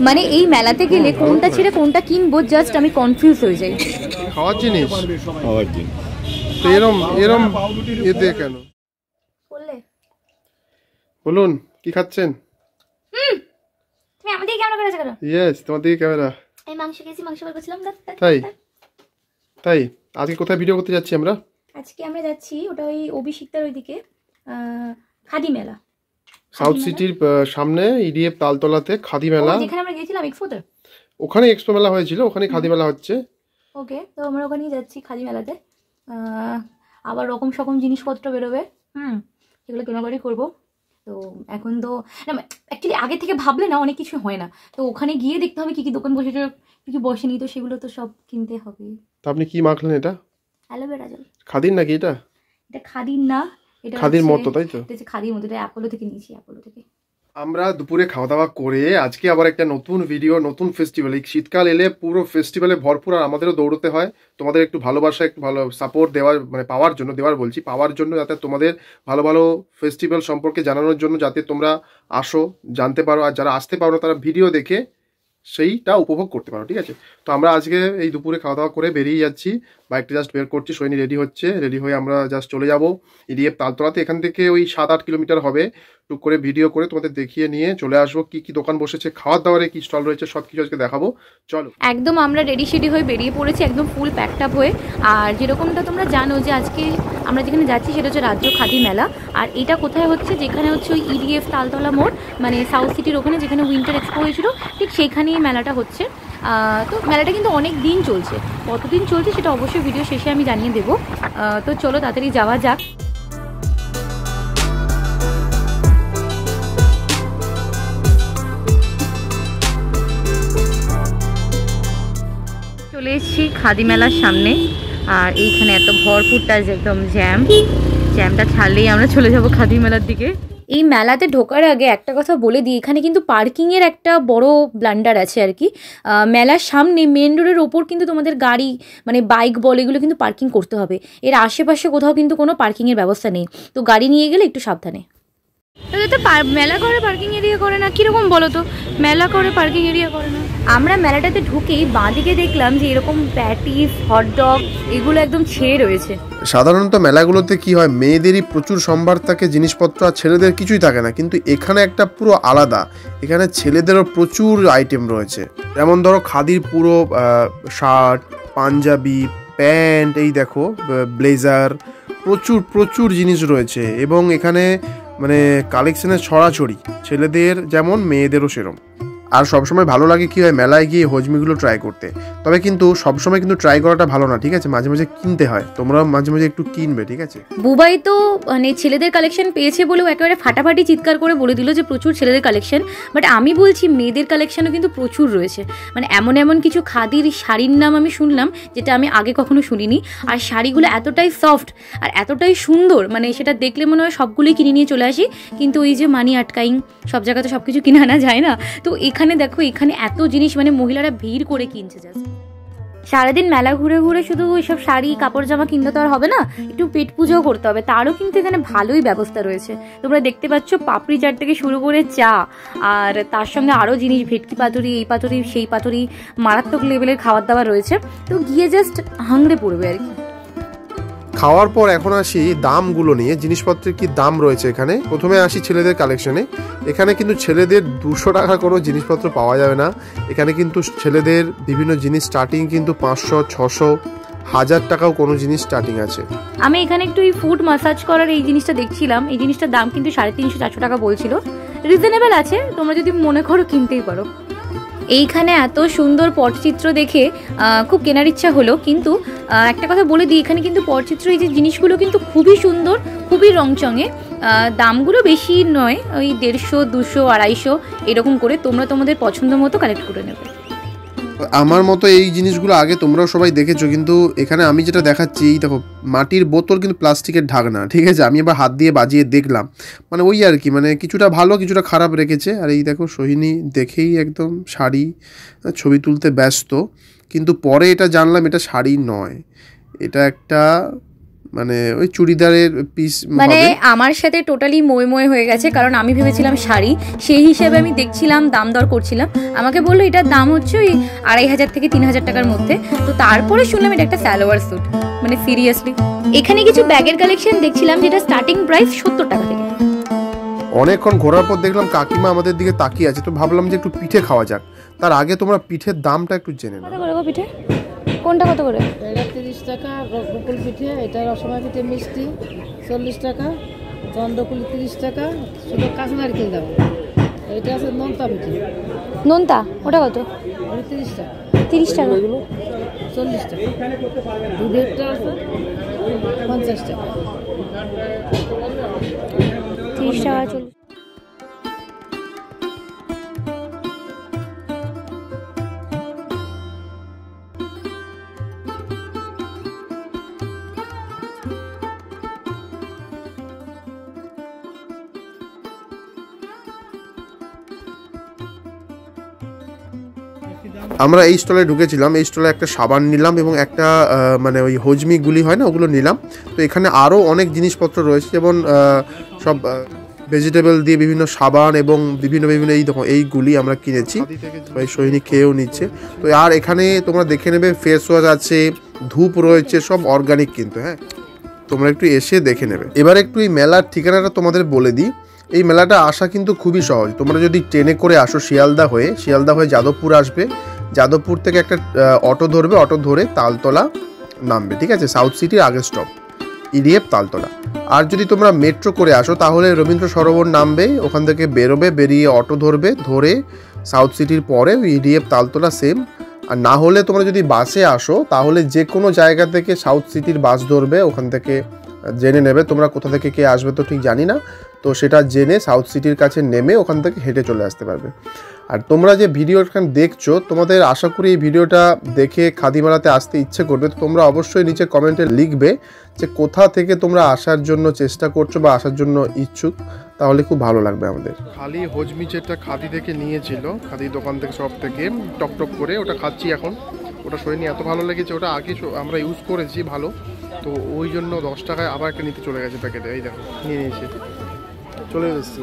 মানে এই মেলাতে গেলে কোনটা ছেড়ে কোনটা কিনবো জাস্ট আমি কনফিউজ হয়ে যাই। খাওয়ার জিনিস তো এরম এরম এতে কেন বলুন কি খাচ্ছেন? তুমি আমাদের ক্যামেরা করেছো কেন? ইয়েস তোমার দিকে ক্যামেরা। আমি মাংস খেয়েছি, মাংস বার করছিলাম। তাই তাই আজকে কোথায় ভিডিও করতে যাচ্ছি আমরা? আজকে আমরা যাচ্ছি ওটা ওই অভিষিক্তার ওইদিকে খাদি মেলা, সাউথ সিটির সামনে ইডিএফ তালতলাতে খাদি মেলা, যেখানে আমরা গিয়েছিলাম এক্সপোতে। ওখানে এক্সপো মেলা হয়েছিল, ওখানে খাদি মেলা হচ্ছে। ওকে, তো আমরা ওখানেই যাচ্ছি খাদি মেলাতে। আবার রকম সকম জিনিসপত্র বেরোবে, সেগুলো কেনাকাটি করবো। তো এখন তো অ্যাকচুয়ালি আগে থেকে ভাবলে না অনেক কিছু হয় না, তো ওখানে গিয়ে দেখতে হবে কি কি দোকান বসেছে কি কি বসেনি, তো সেগুলো তো সব কিনতে হবে। তো আপনি কি মাখলেন এটা? Aloe vera gel. খাদির নাকি এটা? এটা খাদির না, এটা খাদির মতো, তাই তো? এটা খাদির মতো, এটা অ্যাপোলো থেকে নিয়েছি, অ্যাপোলো থেকে। আমরা দুপুরে খাওয়া দাওয়া করে আজকে আবার একটা নতুন ভিডিও, নতুন ফেস্টিভ্যাল। এই শীতকাল এলে পুরো ফেস্টিভ্যালে ভরপুর, আর আমাদেরও দৌড়তে হয় তোমাদের একটু ভালোবাসা, একটু ভালো সাপোর্ট দেওয়ার, মানে পাওয়ার জন্য, পাওয়ার জন্য, যাতে তোমাদের ভালো ভালো ফেস্টিভ্যাল সম্পর্কে জানানোর জন্য, যাতে তোমরা আসো, জানতে পারো, আর যারা আসতে পারো তারা ভিডিও দেখে সেইটা উপভোগ করতে পারো, ঠিক আছে? তো আমরা আজকে এই দুপুরে খাওয়া দাওয়া করে বেরিয়ে যাচ্ছি, বাইকটা জাস্ট বের করছি, সৈনী রেডি হচ্ছে, রেডি হয়ে আমরা জাস্ট চলে যাব ইডিএফ তালতলাতে। এখান থেকে ওই 7-8 কিলোমিটার হবে। টুক করে ভিডিও করে তোমাদের দেখিয়ে নিয়ে চলে আসবো, কি কি দোকান বসেছে, খাওয়ার দাওয়ারে কি স্টল রয়েছে, সব কিছু আজকে দেখাবো। চলো, একদম আমরা রেডি শেডি হয়ে বেরিয়ে পড়েছি, একদম ফুল প্যাকড আপ হয়ে। আর যেরকমটা তোমরা জানো যে আজকে আমরা যেখানে যাচ্ছি সেটা হচ্ছে রাজ্য খাদি মেলা। আর এটা কোথায় হচ্ছে? যেখানে হচ্ছে ওই ইডিএফ তালতলা মোড়, মানে সাউথ সিটির ওখানে যেখানে উইন্টার এক্সপো হয়েছিল, ঠিক সেখানেই মেলাটা হচ্ছে। তো মেলাটা কিন্তু অনেক দিন চলছে, কতদিন চলছে সেটা অবশ্যই ভিডিও শেষে আমি জানিয়ে দেবো। তো চলো তাড়াতাড়ি যাওয়া যাক। চলে এসেছি খাদি মেলার সামনে, আর এইখানে এত ভরপুরটা একদম জ্যামটা ছাড়লেই আমরা চলে যাব খাদি মেলার দিকে। এই মেলাতে ঢোকার আগে একটা কথা বলে দিই, এখানে কিন্তু পার্কিংয়ের একটা বড় ব্লান্ডার আছে আর কি। মেলার সামনে মেন রোডের ওপর কিন্তু তোমাদের গাড়ি, মানে বাইক বল, এগুলো কিন্তু পার্কিং করতে হবে। এর আশেপাশে কোথাও কিন্তু কোনো পার্কিংয়ের ব্যবস্থা নেই, তো গাড়ি নিয়ে গেলে একটু সাবধানে। তো মেলা করে পার্কিং এরিয়া করে না, কীরকম বলো তো? মেলা করে পার্কিং এরিয়া করে না। আমরা মেলাটাতে ঢুকেই বাঁদিকে দেখলাম যে এরকম প্যাটিস, হটডগ এগুলো একদম ছেয়ে রয়েছে। সাধারণত মেলাগুলোতে কি হয়, মেয়েদেরই প্রচুর সম্ভার থাকে জিনিসপত্র, আর ছেলেদের কিছুই থাকে না, কিন্তু এখানে একটা পুরো আলাদা, এখানে ছেলেদেরও প্রচুর আইটেম রয়েছে। যেমন ধরো খাদির পুরো শার্ট, পাঞ্জাবি, প্যান্ট, এই দেখো ব্লেজার, প্রচুর প্রচুর জিনিস রয়েছে। এবং এখানে মানে কালেকশনের ছড়াছড়ি, ছেলেদের যেমন মেয়েদেরও সেরম। আর সবসময় ভালো লাগে কি হয়, মেলায় গিয়ে হজমিগুলো ট্রাই করতে। তবে কিন্তু সবসময় কিন্তু ট্রাই করাটা ভালো না, ঠিক আছে? মাঝে মাঝে কিনতে হয়, তোমরা মাঝে মাঝে একটু কিনবে, ঠিক আছে? বুবাই তো মানে ছেলেদের কালেকশন পেয়েছে বলেও একেবারে ফাটাফাটি চিৎকার করে বলে দিল যে প্রচুর ছেলেদের কালেকশন, বাট আমি বলছি মেয়েদের কালেকশনও কিন্তু প্রচুর রয়েছে। মানে এমন এমন কিছু খাদির শাড়ির নাম আমি শুনলাম যেটা আমি আগে কখনো শুনিনি, আর শাড়িগুলো এতটাই সফট আর এতটাই সুন্দর, মানে সেটা দেখলে মনে হয় সবগুলোই কিনে নিয়ে চলে আসি। কিন্তু ওই যে মানি আটকাইং, সব জায়গাতে সব কিছু কিনে আনা যায় না, তো এখানে দেখো এখানে এত জিনিস, মানে মহিলারা ভিড় করে কিনছে। জাস্ট সারাদিন মেলা ঘুরে ঘুরে শুধু ওইসব শাড়ি কাপড় জামা কিনতে তো আর হবে না, একটু পেট পুজোও করতে হবে, তারও কিন্তু এখানে ভালোই ব্যবস্থা রয়েছে। তোমরা দেখতে পাচ্ছ পাপড়ি চাট থেকে শুরু করে চা, আর তার সঙ্গে আরও জিনিস, ভেটকি পাতুরি, এই পাতুরি সেই পাতুরি, মারাত্মক লেভেলের খাবার দাবার রয়েছে। তো গিয়ে জাস্ট হাংড়ে পড়বে আর কি। খাওয়ার পর এখন আসি দামগুলো নিয়ে, জিনিসপত্রের কি দাম রয়েছে এখানে। প্রথমে আসি ছেলেদের কালেকশনে। এখানে কিন্তু ছেলেদের 200 টাকা কোনো জিনিসপত্র পাওয়া যাবে না। এখানে কিন্তু ছেলেদের বিভিন্ন জিনিস স্টার্টিং কিন্তু 500, 600, 1000 টাকাও কোনো জিনিস স্টার্টিং আছে। আমি এখানে একটু এই ফুড মাসাজ করার এই জিনিসটা দেখছিলাম, এই জিনিসটার দাম কিন্তু 350-400 টাকা বলছিল। রিজনেবল আছে, তোমরা যদি মনে করো কিনতেই পারো। এইখানে এত সুন্দর পটচিত্র দেখে খুব কেনার ইচ্ছা হলো, কিন্তু একটা কথা বলে দিই, এখানে কিন্তু পটচিত্র এই যে জিনিসগুলো কিন্তু খুবই সুন্দর, খুবই রংচঙে। দামগুলো বেশি নয়, ওই 150, 200, 250 এরকম করে। তোমরা তোমাদের পছন্দ মতো কালেক্ট করে নেবে। আমার মতো এই জিনিসগুলো আগে তোমরাও সবাই দেখেছো, কিন্তু এখানে আমি যেটা দেখাচ্ছি, এই দেখো মাটির বোতল কিন্তু প্লাস্টিকের ঢাকনা, ঠিক আছে? আমি এবার হাত দিয়ে বাজিয়ে দেখলাম, মানে ওই আর কি, মানে কিছুটা ভালো কিছুটা খারাপ রেখেছে। আর এই দেখো সোহিনী দেখেই একদম শাড়ি ছবি তুলতে ব্যস্ত, কিন্তু পরে এটা জানলাম এটা শাড়ি নয়, এটা একটা মানে ওই চুড়িদারের পিস, মানে আমার সাথে টোটালি মই হয়ে গেছে, কারণ আমি ভেবেছিলাম শাড়ি, সেই হিসেবে আমি দেখছিলাম, দাম দর করছিলাম, আমাকে বললো এটার দাম হচ্ছে ওই 2500 থেকে 3000 টাকার মধ্যে। তো তারপরে শুনলাম এটা একটা সালোয়ার স্যুট, মানে সিরিয়াসলি। এখানে কিছু ব্যাগের কালেকশন দেখছিলাম যেটা স্টার্টিং প্রাইস 70 টাকা থেকে। অনেকক্ষণ ঘোরার পর দেখলাম কাকিমা আমাদের দিকে তাকিয়ে আছে, তো ভাবলাম যে একটু পিঠে খাওয়া যাক। তার আগে তোমরা পিঠের দামটা একটু জেনে নাও। কত করে গো পিঠে? কোনটা কত করে? এটা 30 টাকা গোকুল পিঠে, এটা রসমালাই পিঠে মিষ্টি 40 টাকা, চন্দ্রকুলি 30 টাকা, শুধু কাঁচা নারকেল দাও। এটা আছে নোনতা পিঠে। নোনতা ওটা কত? ওটা 30 টাকা। 30 টাকা। 40 টাকা। দুধেরটা আছে 50 টাকা। 30 টাকা 40। আমরা এই স্টলে ঢুকেছিলাম, এই স্টলে একটা সাবান নিলাম এবং একটা মানে ওই হজমি গুলি হয় না, ওগুলো নিলাম। তো এখানে আরও অনেক জিনিসপত্র রয়েছে, যেমন সব ভেজিটেবল দিয়ে বিভিন্ন সাবান এবং বিভিন্ন এই দেখো এই গুলি আমরা কিনেছি, এই সৈনিক খেয়েও নিচ্ছে। তো আর এখানে তোমরা দেখে নেবে ফেস ওয়াশ আছে, ধূপ রয়েছে, সব অর্গানিক কিন্তু। হ্যাঁ, তোমরা একটু এসে দেখে নেবে। এবার একটু এই মেলার ঠিকানাটা তোমাদের বলে দিই। এই মেলাটা আসা কিন্তু খুবই সহজ। তোমরা যদি ট্রেনে করে আসো শিয়ালদা হয়ে যাদবপুর আসবে, যাদবপুর থেকে একটা অটো ধরবে, অটো ধরে তালতলা নামবে, ঠিক আছে? সাউথ সিটির আগের স্টপ ইডিএফ তালতলা। আর যদি তোমরা মেট্রো করে আসো তাহলে রবীন্দ্র সরোবর নামবে, ওখান থেকে বেরোবে, বেরিয়ে অটো ধরবে, ধরে সাউথ সিটির পরে ইডিএফ তালতলা সেম। আর না হলে তোমরা যদি বাসে আসো তাহলে যে কোনো জায়গা থেকে সাউথ সিটির বাস ধরবে, ওখান থেকে জেনে নেবে তোমরা কোথা থেকে কে আসবে, তো ঠিক জানি না, তো সেটা জেনে সাউথ সিটির কাছে নেমে ওখান থেকে হেঁটে চলে আসতে পারবে। আর তোমরা যে ভিডিওটা দেখছো, তোমাদের আশা করি এই ভিডিওটা দেখে খাদিমেলাতে আসতে ইচ্ছে করবে। তো তোমরা অবশ্যই নিচে কমেন্টে লিখবে যে কোথা থেকে তোমরা আসার জন্য চেষ্টা করছো বা আসার জন্য ইচ্ছুক, তাহলে খুব ভালো লাগবে আমাদের। খালি হজমি যেটা খাদি থেকে নিয়েছিল, খাদি দোকান থেকে সব থেকে টকটক করে ওটা খাচ্ছি এখন। ওটা শরীরে এত ভালো লেগেছে, ওটা আগে আমরা ইউজ করেছি ভালো, তো ওই জন্য 10 টাকায় আবার একটা নিতে চলে গেছে প্যাকেটে। এই দেখো নিয়ে নিয়েছে, চলে এসেছি।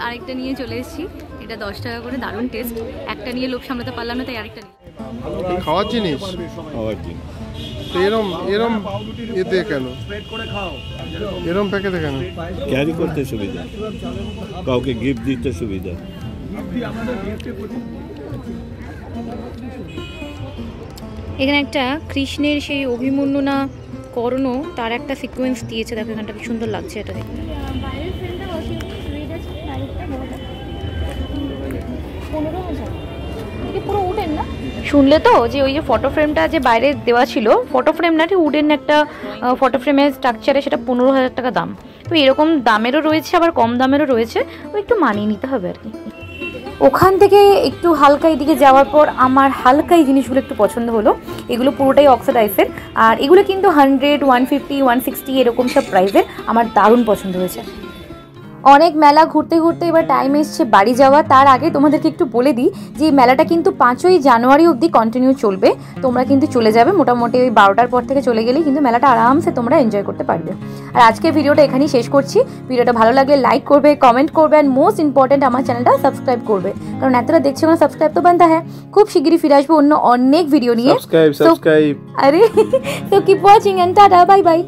আরেকটা নিয়ে চলে এসেছি, এটা 10 টাকা করে, দারুণ টেস্ট। একটা নিয়ে লোভ সামলাতে পারলাম না, তাই আরেকটা নিই। খাওয়ার জিনিস তো এরম এতে কেন, এরম প্যাকেটে কেন? ক্যারি করতে সুবিধা, কাউকে গিফট দিতে সুবিধা। এখানে একটা কৃষ্ণের সেই অভিমন্যু না কর্ণ, তার একটা সিকোয়েন্স দিয়েছে, দেখো এখানটা কি সুন্দর লাগছে এটা দেখতে। শুনলে তো যে ওই যে ফটো ফ্রেমটা যে বাইরে দেওয়া ছিল, ফটো ফ্রেম না, ঠিক উডেন একটা ফটো ফ্রেমের স্ট্রাকচারে, সেটা 15,000 টাকা দাম। তো এরকম দামেরও রয়েছে, আবার কম দামেরও রয়েছে, ও একটু মানিয়ে নিতে হবে আর কি। ওখান থেকে একটু হালকা এদিকে যাওয়ার পর আমার হালকা এই জিনিসগুলো একটু পছন্দ হলো। এগুলো পুরোটাই অক্সিডাইজের, আর এগুলো কিন্তু 100, 150, 160 এরকম সব প্রাইসের। আমার দারুণ পছন্দ হয়েছে। অনেক মেলা ঘুরতে ঘুরতে এবার টাইম এসছে বাড়ি যাওয়া। তার আগে তোমাদেরকে একটু বলে দিই যে এই মেলাটা কিন্তু 5ই জানুয়ারি অবধি কন্টিনিউ চলবে। তোমরা কিন্তু চলে যাবে মোটামুটি ওই 12টার পর থেকে চলে গেলেই কিন্তু মেলাটা আরামসে তোমরা এনজয় করতে পারবে। আর আজকে ভিডিওটা এখানেই শেষ করছি। ভিডিওটা ভালো লাগলে লাইক করবে, কমেন্ট করবে, অ্যান্ড মোস্ট ইম্পর্টেন্ট আমার চ্যানেলটা সাবস্ক্রাইব করবে, কারণ এতটা দেখছো না, সাবস্ক্রাইব তো বানতা হ্যাঁ। খুব শিগগিরই ফিরে আসবো অন্য অনেক ভিডিও নিয়ে। সাবস্ক্রাইব আরে তো keep watching and tata, bye by.